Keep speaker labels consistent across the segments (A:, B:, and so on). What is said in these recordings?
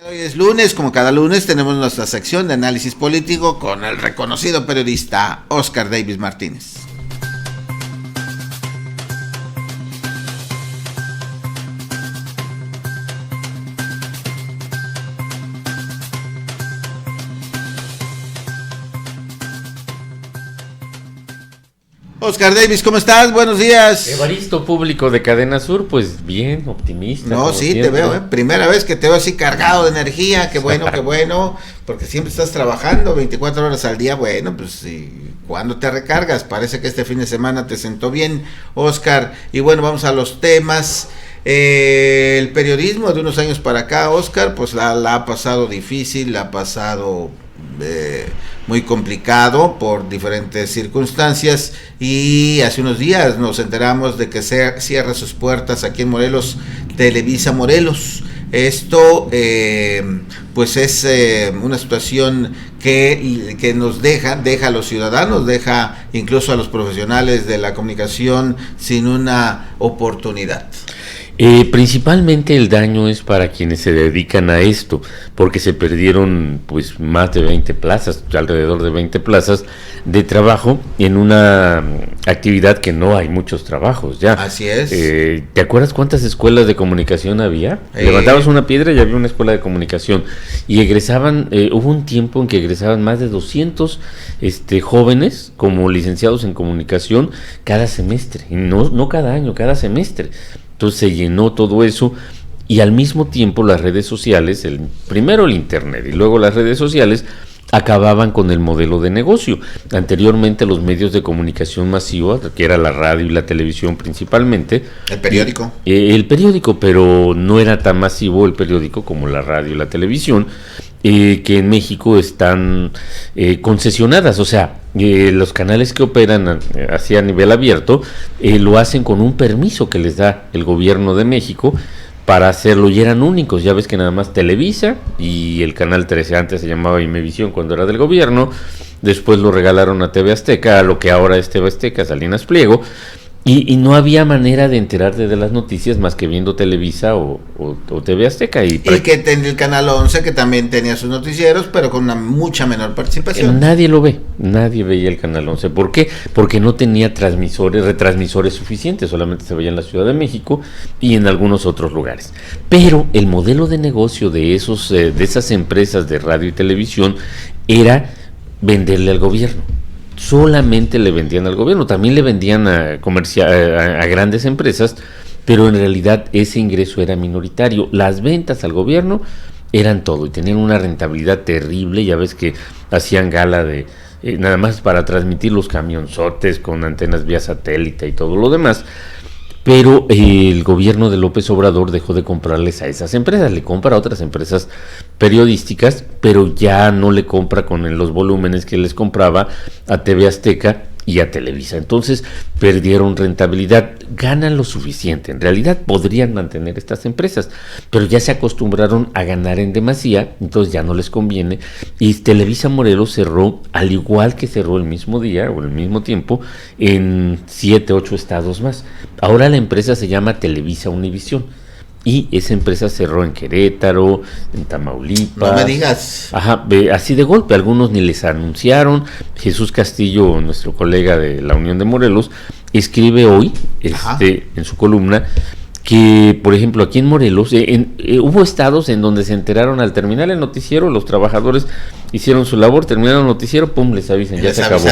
A: Hoy es lunes, como cada lunes tenemos nuestra sección de análisis político con el reconocido periodista Óscar Davis Martínez. Óscar Davis, ¿cómo estás? Buenos días.
B: Evaristo, público de Cadena Sur, pues bien, optimista.
A: No, sí, siempre. Te veo, primera vez que te veo así cargado de energía, qué bueno, porque siempre estás trabajando 24 horas al día, bueno, pues sí, ¿cuándo te recargas? Parece que este fin de semana te sentó bien, Óscar, y bueno, vamos a los temas. El periodismo de unos años para acá, Óscar, pues la ha pasado difícil, la ha pasado muy complicado por diferentes circunstancias, y hace unos días nos enteramos de que cierra sus puertas aquí en Morelos, Televisa Morelos. Esto pues es una situación que nos deja a los ciudadanos, deja incluso a los profesionales de la comunicación sin una oportunidad.
B: Principalmente el daño es para quienes se dedican a esto, porque se perdieron pues más de 20 plazas, alrededor de 20 plazas de trabajo en una actividad que no hay muchos trabajos ya.
A: Así es.
B: ¿Te acuerdas cuántas escuelas de comunicación había? Levantabas una piedra y había una escuela de comunicación, y egresaban, hubo un tiempo en que egresaban más de 200 jóvenes como licenciados en comunicación cada semestre, y no cada año, cada semestre. Entonces se llenó todo eso, y al mismo tiempo las redes sociales, primero el internet y luego las redes sociales, acababan con el modelo de negocio. Anteriormente los medios de comunicación masiva, que era la radio y la televisión principalmente.
A: El periódico.
B: El periódico, pero no era tan masivo el periódico como la radio y la televisión, que en México están concesionadas, o sea, los canales que operan así a nivel abierto lo hacen con un permiso que les da el gobierno de México para hacerlo, y eran únicos. Ya ves que nada más Televisa y el Canal 13, antes se llamaba Imevisión cuando era del gobierno, después lo regalaron a TV Azteca, a lo que ahora es TV Azteca, Salinas Pliego, y no había manera de enterarte de las noticias más que viendo Televisa o TV Azteca. Y
A: que tenía el Canal 11, que también tenía sus noticieros, pero con una mucha menor participación.
B: Nadie lo ve, nadie veía el Canal 11. ¿Por qué? Porque no tenía retransmisores suficientes, solamente se veía en la Ciudad de México y en algunos otros lugares. Pero el modelo de negocio de esas empresas de radio y televisión era venderle al gobierno. Solamente le vendían al gobierno, también le vendían a grandes empresas, pero en realidad ese ingreso era minoritario. Las ventas al gobierno eran todo, y tenían una rentabilidad terrible. Ya ves que hacían gala de nada más para transmitir los camionzotes con antenas vía satélite y todo lo demás. Pero el gobierno de López Obrador dejó de comprarles a esas empresas, le compra a otras empresas periodísticas, pero ya no le compra con los volúmenes que les compraba a TV Azteca y a Televisa. Entonces perdieron rentabilidad, ganan lo suficiente. En realidad podrían mantener estas empresas, pero ya se acostumbraron a ganar en demasía, entonces ya no les conviene. Y Televisa Morelos cerró, al igual que cerró el mismo día o el mismo tiempo, en 7, 8 estados más. Ahora la empresa se llama Televisa Univisión, y esa empresa cerró en Querétaro, en Tamaulipas.
A: No me digas.
B: Ajá, así de golpe, algunos ni les anunciaron. Jesús Castillo, nuestro colega de la Unión de Morelos, escribe hoy en su columna que, por ejemplo, aquí en Morelos hubo estados en donde se enteraron al terminar el noticiero, los trabajadores hicieron su labor, terminaron el noticiero, pum, les avisan, ya se acabó.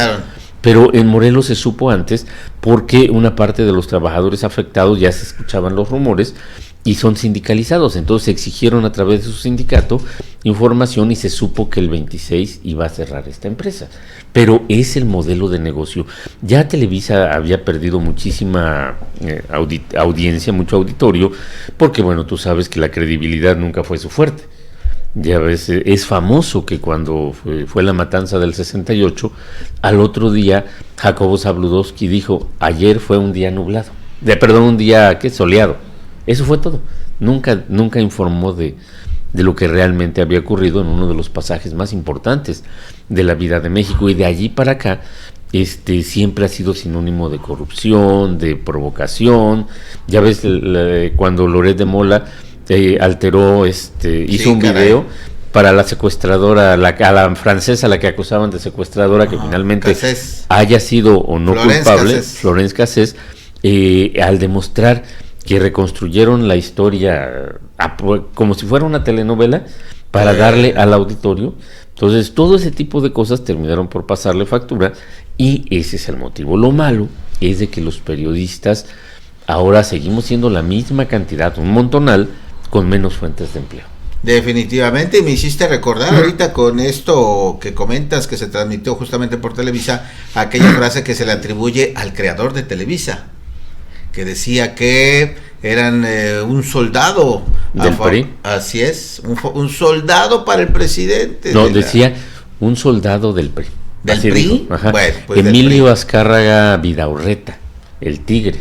B: Pero en Morelos se supo antes, porque una parte de los trabajadores afectados ya se escuchaban los rumores y son sindicalizados, entonces exigieron a través de su sindicato información, y se supo que el 26 iba a cerrar esta empresa. Pero es el modelo de negocio. Ya Televisa había perdido muchísima audiencia, mucho auditorio, porque bueno, tú sabes que la credibilidad nunca fue su fuerte. Ya ves, es famoso que cuando fue la matanza del 68, al otro día Jacobo Zabludovsky dijo: ayer fue un día nublado, un día soleado. Eso fue todo. Nunca informó de lo que realmente había ocurrido en uno de los pasajes más importantes de la vida de México, y de allí para acá siempre ha sido sinónimo de corrupción, de provocación. Ya ves, cuando Loret de Mola alteró, hizo un video para la secuestradora, a la francesa, la que acusaban de secuestradora, que finalmente
A: Cassés.
B: haya sido o no
A: Florence
B: culpable,
A: Cassés.
B: Florence Cassés, al demostrar que reconstruyeron la historia como si fuera una telenovela para darle al auditorio. Entonces, todo ese tipo de cosas terminaron por pasarle factura, y ese es el motivo. Lo malo es de que los periodistas ahora seguimos siendo la misma cantidad, un montonal, con menos fuentes de empleo.
A: Definitivamente, me hiciste recordar ahorita con esto que comentas, que se transmitió justamente por Televisa, aquella frase que se le atribuye al creador de Televisa, que decía que eran un soldado
B: del PRI.
A: Así es, un soldado para el presidente.
B: No, decía un soldado del PRI.
A: ¿Del
B: Así
A: PRI?
B: dijo. Ajá.
A: Bueno, pues
B: Emilio
A: PRI.
B: Azcárraga Vidaurreta, el tigre.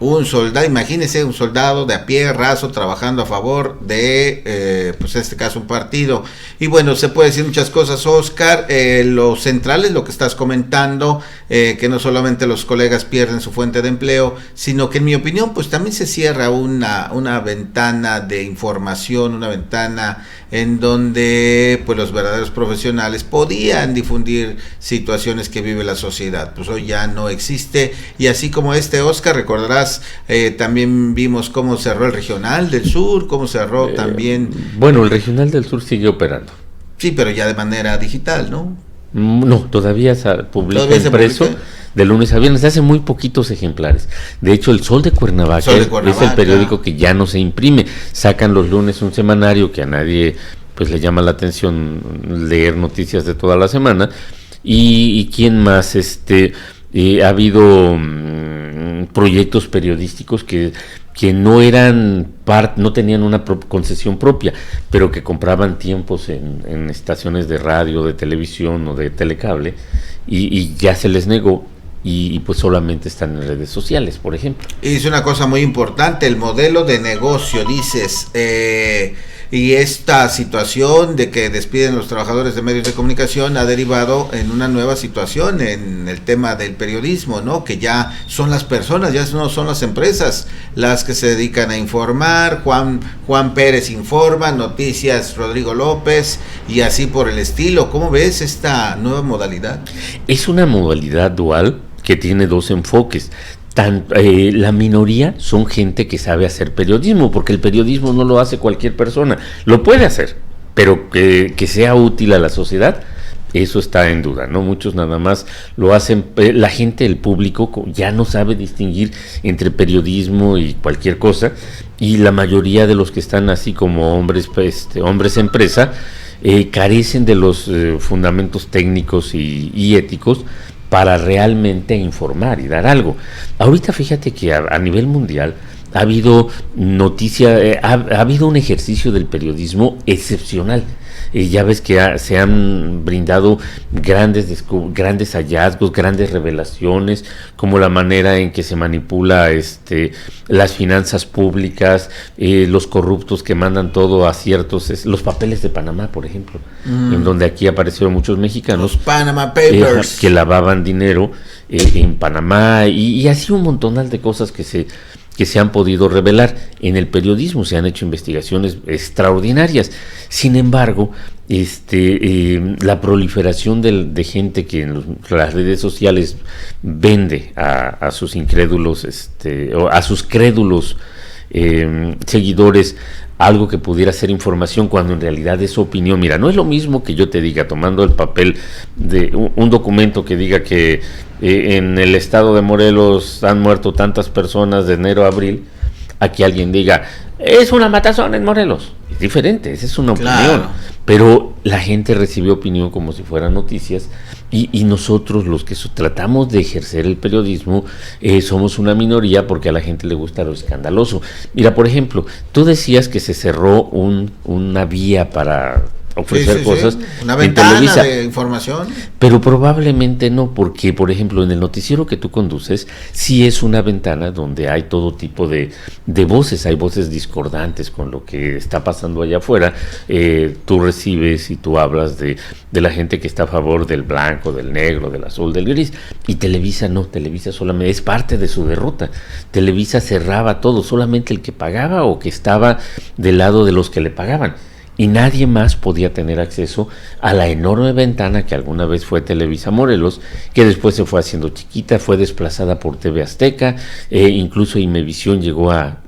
A: Un soldado, imagínese, un soldado de a pie, raso, trabajando a favor de, pues en este caso, un partido. Y bueno, se puede decir muchas cosas, Oscar. Los centrales, lo que estás comentando, que no solamente los colegas pierden su fuente de empleo, sino que en mi opinión, pues también se cierra una ventana de información, una ventana en donde pues los verdaderos profesionales podían difundir situaciones que vive la sociedad. Pues hoy ya no existe, y así como Oscar, recordarás, también vimos cómo cerró el Regional del Sur, cómo cerró también...
B: Bueno, el Regional del Sur sigue operando.
A: Sí, pero ya de manera digital, ¿no?
B: No, todavía se publica
A: ¿Todavía se
B: impreso
A: publica?
B: de lunes a viernes, hace muy poquitos ejemplares. De hecho, el Sol de Cuernavaca, es el periódico que ya no se imprime. Sacan los lunes un semanario que a nadie pues le llama la atención leer noticias de toda la semana. Y quién más, ha habido proyectos periodísticos que no eran no tenían una concesión propia, pero que compraban tiempos en estaciones de radio, de televisión o de telecable, y ya se les negó, y pues solamente están en redes sociales, por ejemplo.
A: Y es una cosa muy importante, el modelo de negocio, dices, y esta situación de que despiden los trabajadores de medios de comunicación ha derivado en una nueva situación en el tema del periodismo, ¿no? Que ya son las personas, ya no son las empresas las que se dedican a informar. Juan Pérez informa, Noticias Rodrigo López, y así por el estilo. ¿Cómo ves esta nueva modalidad?
B: Es una modalidad dual que tiene dos enfoques. La minoría son gente que sabe hacer periodismo, porque el periodismo no lo hace cualquier persona, lo puede hacer, pero que sea útil a la sociedad, eso está en duda, ¿no? Muchos nada más lo hacen, la gente, el público ya no sabe distinguir entre periodismo y cualquier cosa, y la mayoría de los que están así como hombres empresa, carecen de los fundamentos técnicos y éticos para realmente informar y dar algo. Ahorita fíjate que a nivel mundial ha habido ha habido un ejercicio del periodismo excepcional. Ya ves que se han brindado grandes hallazgos, grandes revelaciones, como la manera en que se manipula las finanzas públicas, los corruptos que mandan todo a ciertos, los papeles de Panamá, por ejemplo, en donde aquí aparecieron muchos mexicanos,
A: Los Panama Papers,
B: que lavaban dinero en Panamá, y así un montonal de cosas que se han podido revelar. En el periodismo se han hecho investigaciones extraordinarias. Sin embargo, la proliferación de gente que en las redes sociales vende a sus incrédulos, o a sus crédulos seguidores, algo que pudiera ser información cuando en realidad es opinión. Mira, no es lo mismo que yo te diga, tomando el papel de un documento que diga que en el estado de Morelos han muerto tantas personas de enero a abril, a que alguien diga, es una matazón en Morelos. Es diferente, esa es una opinión. Pero la gente recibe opinión como si fueran noticias, y nosotros, los que tratamos de ejercer el periodismo, somos una minoría, porque a la gente le gusta lo escandaloso. Mira, por ejemplo, tú decías que se cerró una vía ofrecer cosas
A: una
B: en
A: ventana
B: Televisa,
A: de información.
B: pero probablemente no, porque por ejemplo en el noticiero que tú conduces sí es una ventana donde hay todo tipo de voces, hay voces discordantes con lo que está pasando allá afuera. Tú recibes y tú hablas de la gente que está a favor del blanco, del negro, del azul, del gris, y Televisa no, Televisa solamente es parte de su derrota. Televisa cerraba todo, solamente el que pagaba o que estaba del lado de los que le pagaban, y nadie más podía tener acceso a la enorme ventana que alguna vez fue Televisa Morelos, que después se fue haciendo chiquita, fue desplazada por TV Azteca, incluso Imevisión llegó a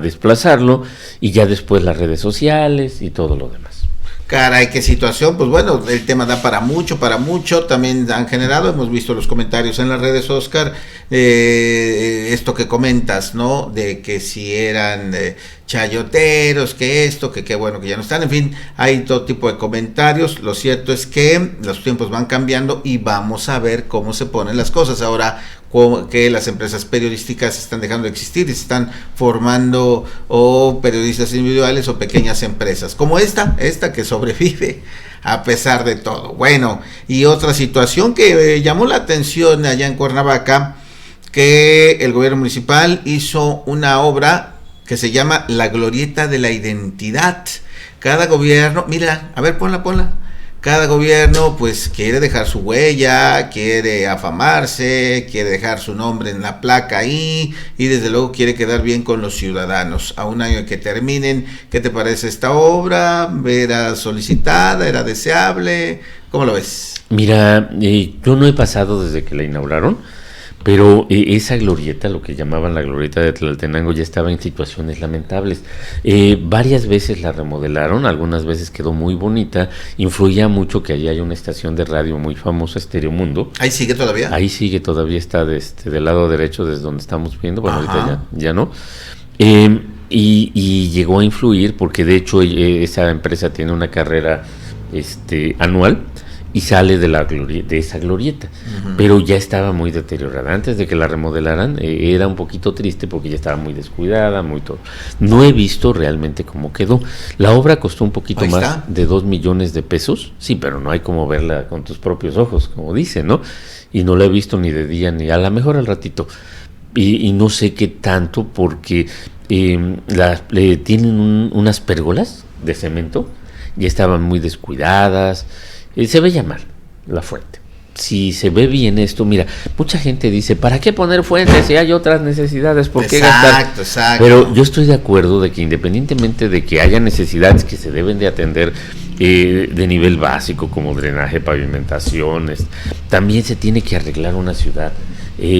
B: desplazarlo, y ya después las redes sociales y todo lo demás.
A: Caray, qué situación. Pues bueno, el tema da para mucho. También han generado, hemos visto los comentarios en las redes, Oscar, esto que comentas, ¿no? De que si eran chayoteros, que esto, que qué bueno que ya no están. En fin, hay todo tipo de comentarios. Lo cierto es que los tiempos van cambiando y vamos a ver cómo se ponen las cosas. Ahora que las empresas periodísticas están dejando de existir y se están formando o periodistas individuales o pequeñas empresas, como esta que sobrevive a pesar de todo. Bueno, y otra situación que llamó la atención allá en Cuernavaca, que el gobierno municipal hizo una obra que se llama La Glorieta de la Identidad. Cada gobierno, mira, a ver, ponla. Cada gobierno pues quiere dejar su huella, quiere afamarse, quiere dejar su nombre en la placa ahí, y desde luego quiere quedar bien con los ciudadanos. A un año de que terminen, ¿qué te parece esta obra? ¿Era solicitada? ¿Era deseable? ¿Cómo lo ves?
B: Mira, yo no he pasado desde que la inauguraron, pero esa glorieta, lo que llamaban la glorieta de Tlaltenango, ya estaba en situaciones lamentables. Varias veces la remodelaron, algunas veces quedó muy bonita. Influía mucho que allí hay una estación de radio muy famosa, Estéreo Mundo.
A: ¿Ahí sigue todavía?
B: Ahí sigue, todavía está del lado derecho, desde donde estamos viendo. Bueno, ajá, ahorita ya no. Y llegó a influir porque de hecho esa empresa tiene una carrera anual y sale de esa glorieta, pero ya estaba muy deteriorada. Antes de que la remodelaran, era un poquito triste porque ya estaba muy descuidada, muy todo. No he visto realmente cómo quedó. La obra costó un poquito más de 2 millones de pesos, sí, pero no hay como verla con tus propios ojos, como dicen, ¿no? Y no la he visto ni de día, ni a lo mejor al ratito. Y no sé qué tanto, porque tienen unas pérgolas de cemento, y estaban muy descuidadas. Se veía mal la fuente. Si se ve bien esto, mira, mucha gente dice, ¿para qué poner fuentes si hay otras necesidades? ¿Por qué gastar?
A: Exacto.
B: Pero yo estoy de acuerdo de que independientemente de que haya necesidades que se deben de atender de nivel básico, como drenaje, pavimentaciones, también se tiene que arreglar una ciudad.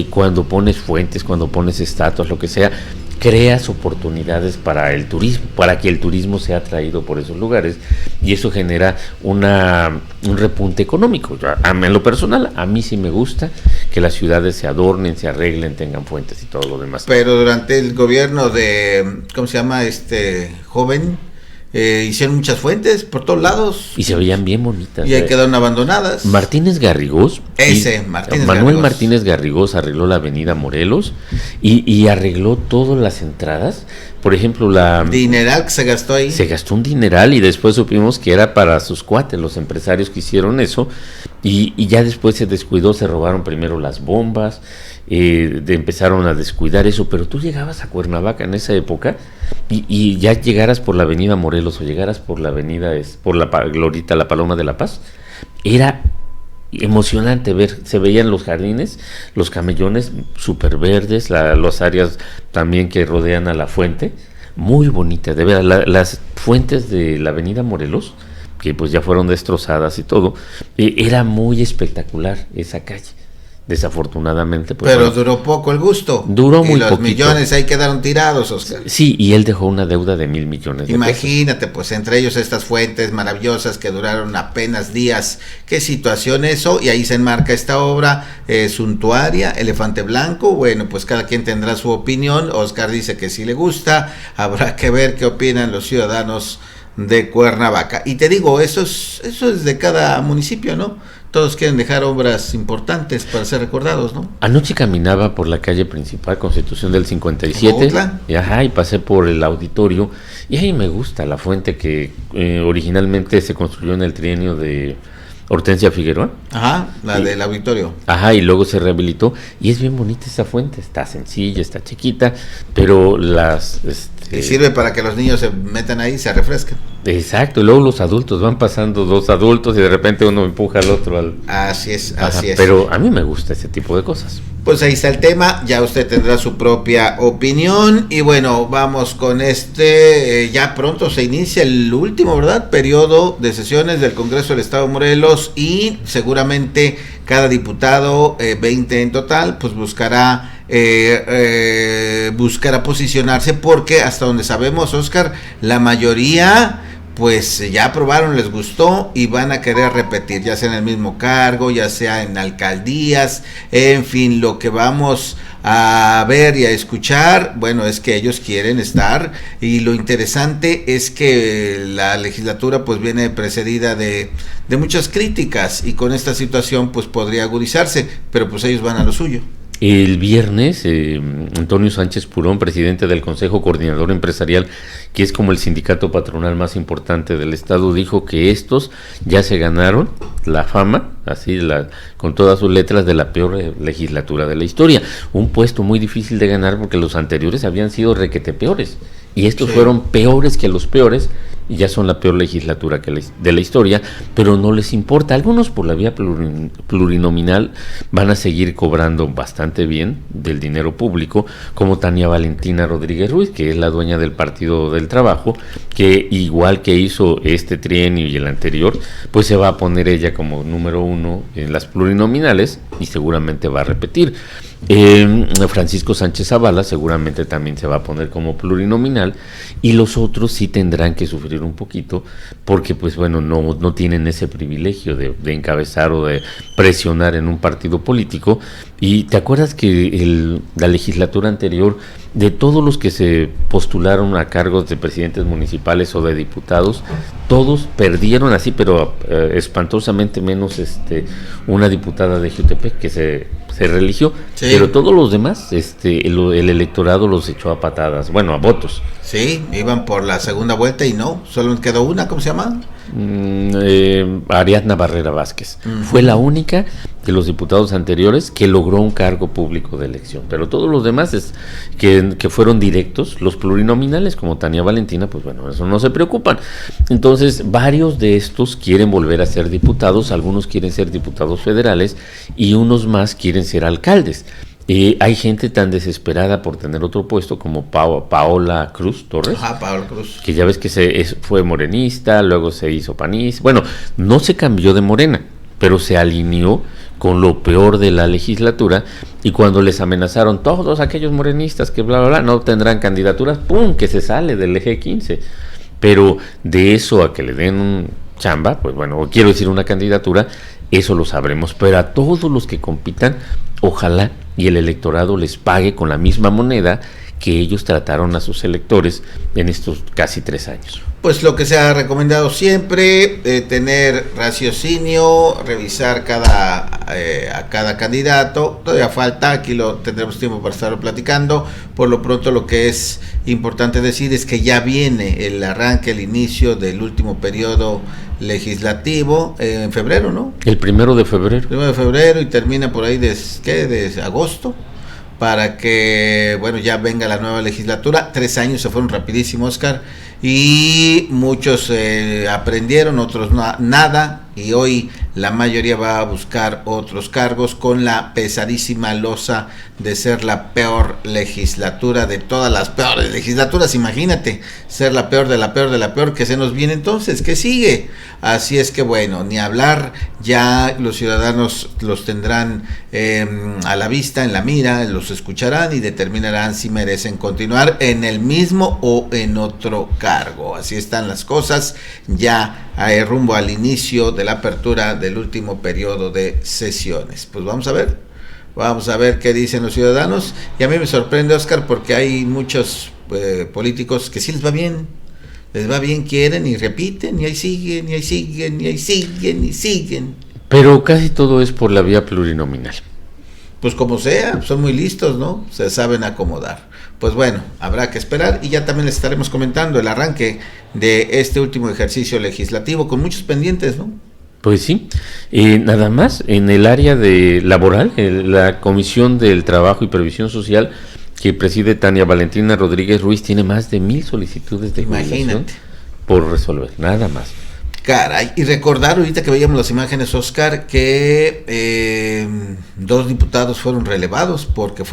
B: Cuando pones fuentes, cuando pones estatuas, lo que sea, creas oportunidades para el turismo, para que el turismo sea atraído por esos lugares, y eso genera un repunte económico. En lo personal, a mí sí me gusta que las ciudades se adornen, se arreglen, tengan fuentes y todo lo demás.
A: Pero durante el gobierno de, ¿cómo se llama joven? Hicieron muchas fuentes por todos lados.
B: Y se veían bien bonitas.
A: Y ahí quedaron abandonadas.
B: Martínez Garrigós. Manuel Martínez Garrigós arregló la avenida Morelos y arregló todas las entradas. Por ejemplo,
A: dineral que se gastó ahí.
B: Se gastó un dineral, y después supimos que era para sus cuates, los empresarios que hicieron eso. Y ya después se descuidó, se robaron primero las bombas, empezaron a descuidar eso. Pero tú llegabas a Cuernavaca en esa época y ya llegaras por la avenida Morelos o llegaras por la avenida, por la Glorieta, la Paloma de la Paz, era emocionante ver, se veían los jardines, los camellones súper verdes, las áreas también que rodean a la fuente, muy bonita, de ver las fuentes de la avenida Morelos, que pues ya fueron destrozadas y todo, era muy espectacular esa calle. Desafortunadamente, pues,
A: pero duró poco el gusto.
B: Duró muy poquito. Y los
A: millones ahí quedaron tirados, Oscar.
B: Sí, y él dejó una deuda de 1,000 millones de
A: Imagínate, pesos. Pues entre ellos estas fuentes maravillosas que duraron apenas días. Qué situación eso, y ahí se enmarca esta obra suntuaria, Elefante Blanco. Bueno, pues cada quien tendrá su opinión. Oscar dice que sí le gusta, habrá que ver qué opinan los ciudadanos de Cuernavaca. Y te digo, eso es de cada municipio, ¿no? todos quieren dejar obras importantes para ser recordados, ¿no?
B: Anoche caminaba por la calle principal, Constitución del 57, y pasé por el auditorio, y ahí me gusta la fuente que originalmente se construyó en el trienio de Hortensia Figueroa.
A: Del auditorio.
B: Y luego se rehabilitó, y es bien bonita esa fuente, está sencilla, está chiquita, pero
A: y sirve para que los niños se metan ahí y se refresquen.
B: Exacto, y luego los adultos, van pasando dos adultos y de repente uno empuja al otro.
A: Así es.
B: Pero a mí me gusta ese tipo de cosas.
A: Pues ahí está el tema, ya usted tendrá su propia opinión, y bueno, vamos con ya pronto se inicia el último, ¿verdad?, periodo de sesiones del Congreso del Estado de Morelos, y seguramente cada diputado, 20 en total, pues buscará posicionarse, porque hasta donde sabemos, Oscar, la mayoría pues ya aprobaron, les gustó y van a querer repetir, ya sea en el mismo cargo, ya sea en alcaldías, en fin, lo que vamos a ver y a escuchar, bueno, es que ellos quieren estar, y lo interesante es que la legislatura pues viene precedida de muchas críticas, y con esta situación pues podría agudizarse, pero pues ellos van a lo suyo.
B: El viernes, Antonio Sánchez Purón, presidente del Consejo Coordinador Empresarial, que es como el sindicato patronal más importante del estado, dijo que estos ya se ganaron la fama, con todas sus letras, de la peor legislatura de la historia. Un puesto muy difícil de ganar porque los anteriores habían sido requete peores, y estos fueron peores que los peores, y ya son la peor legislatura de la historia, pero no les importa. Algunos por la vía plurinominal van a seguir cobrando bastante bien del dinero público, como Tania Valentina Rodríguez Ruiz, que es la dueña del Partido del Trabajo, que igual que hizo este trienio y el anterior, pues se va a poner ella como número 1 en las plurinominales, y seguramente va a repetir. Francisco Sánchez Zavala seguramente también se va a poner como plurinominal, y los otros sí tendrán que sufrir un poquito, porque pues bueno, no tienen ese privilegio de encabezar o de presionar en un partido político. Y te acuerdas que la legislatura anterior, de todos los que se postularon a cargos de presidentes municipales o de diputados, todos perdieron así, pero espantosamente, menos una diputada de Jutepec que se reeligió, pero todos los demás, el electorado los echó a patadas, bueno, a votos.
A: Sí, iban por la segunda vuelta y no, solo quedó una, ¿cómo se llama?
B: Ariadna Barrera Vázquez. Fue la única de los diputados anteriores que logró un cargo público de elección, pero todos los demás que fueron directos, los plurinominales como Tania Valentina, pues bueno, eso no se preocupan. Entonces varios de estos quieren volver a ser diputados, algunos quieren ser diputados federales y unos más quieren ser alcaldes. Hay gente tan desesperada por tener otro puesto como Paola Cruz Torres.
A: Paola Cruz.
B: Que ya ves que fue morenista, luego se hizo panista. Bueno, no se cambió de Morena, pero se alineó con lo peor de la legislatura, y cuando les amenazaron todos aquellos morenistas que bla, bla, bla, no tendrán candidaturas, ¡pum!, que se sale del eje 15. Pero de eso a que le den un chamba, pues bueno, quiero decir una candidatura, eso lo sabremos. Pero a todos los que compitan, ojalá y el electorado les pague con la misma moneda que ellos trataron a sus electores en estos casi 3 años.
A: Pues lo que se ha recomendado siempre, tener raciocinio, revisar a cada candidato. Todavía falta, aquí tendremos tiempo para estarlo platicando. Por lo pronto, lo que es importante decir es que ya viene el arranque, el inicio del último periodo legislativo en febrero, ¿no?
B: El 1 de febrero.
A: 1 de febrero, y termina por ahí de agosto, para que, bueno, ya venga la nueva legislatura. 3 años se fueron rapidísimo, Oscar, y muchos aprendieron, otros nada, y hoy la mayoría va a buscar otros cargos con la pesadísima losa de ser la peor legislatura de todas las peores legislaturas. Imagínate, ser la peor de la peor de la peor que se nos viene entonces, ¿qué sigue? Así es que bueno, ni hablar, ya los ciudadanos los tendrán a la vista, en la mira, los escucharán y determinarán si merecen continuar en el mismo o en otro cargo. Así están las cosas, ya rumbo al inicio de la apertura del último periodo de sesiones. Pues vamos a ver qué dicen los ciudadanos. Y a mí me sorprende, Oscar, porque hay muchos políticos que sí les va bien, quieren y repiten, y ahí siguen, y ahí siguen, y ahí siguen, y siguen.
B: Pero casi todo es por la vía plurinominal.
A: Pues como sea, son muy listos, ¿no? Se saben acomodar. Pues bueno, habrá que esperar y ya también les estaremos comentando el arranque de este último ejercicio legislativo con muchos pendientes, ¿no?
B: Pues sí, nada más en el área de laboral, la Comisión del Trabajo y Previsión Social que preside Tania Valentina Rodríguez Ruiz tiene más de 1,000 solicitudes de jubilación por resolver, nada más.
A: Caray, y recordar ahorita que veíamos las imágenes, Oscar, que 2 diputados fueron relevados porque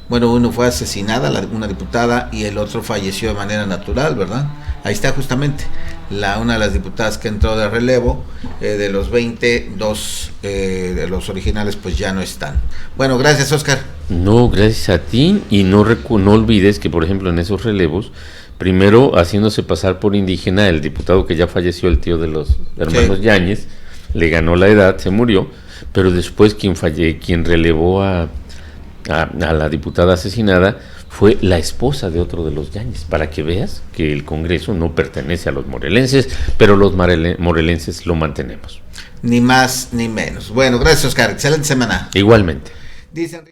A: uno fue asesinada, una diputada, y el otro falleció de manera natural, ¿verdad? Ahí está justamente una de las diputadas que entró de relevo, de los 20, 2 de los originales pues ya no están. Bueno, gracias, Oscar.
B: No, gracias a ti, y no olvides que, por ejemplo, en esos relevos, primero haciéndose pasar por indígena, el diputado que ya falleció, el tío de los hermanos Yáñez, le ganó la edad, se murió, pero después quien relevó a la diputada asesinada fue la esposa de otro de los Yáñez, para que veas que el Congreso no pertenece a los morelenses, pero los morelenses lo mantenemos.
A: Ni más ni menos. Bueno, gracias, Oscar. Excelente semana.
B: Igualmente.
A: Dicen